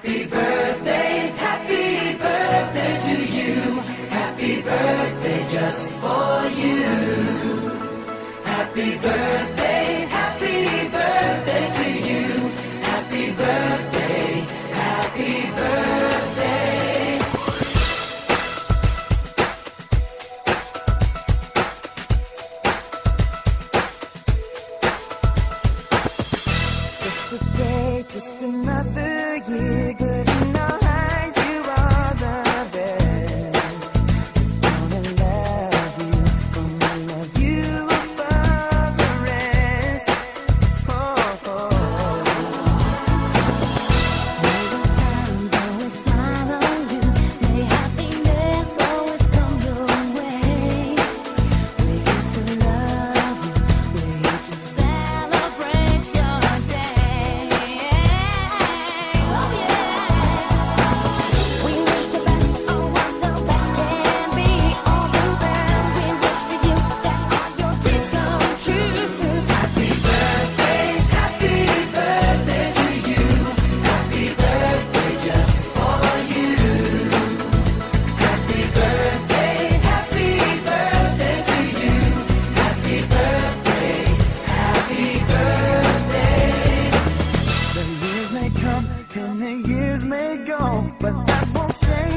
Happy birthday to you. Happy birthday just for you. Happy birthday to you. Happy birthday, happy birthday. Just a day, just another year, good in our eyes, you are the best. Gonna love you above the rest. Oh, oh. May the times always smile on you, may happiness always come your way. We're here to love you, we're here to celebrate your day. Oh yeah. We wish the best on what the best can be. All the best we wish for you, that all your dreams come true. Happy birthday to you. Happy birthday just for you. Happy birthday to you. Happy birthday, happy birthday. The years may come and the years may go, but that won't change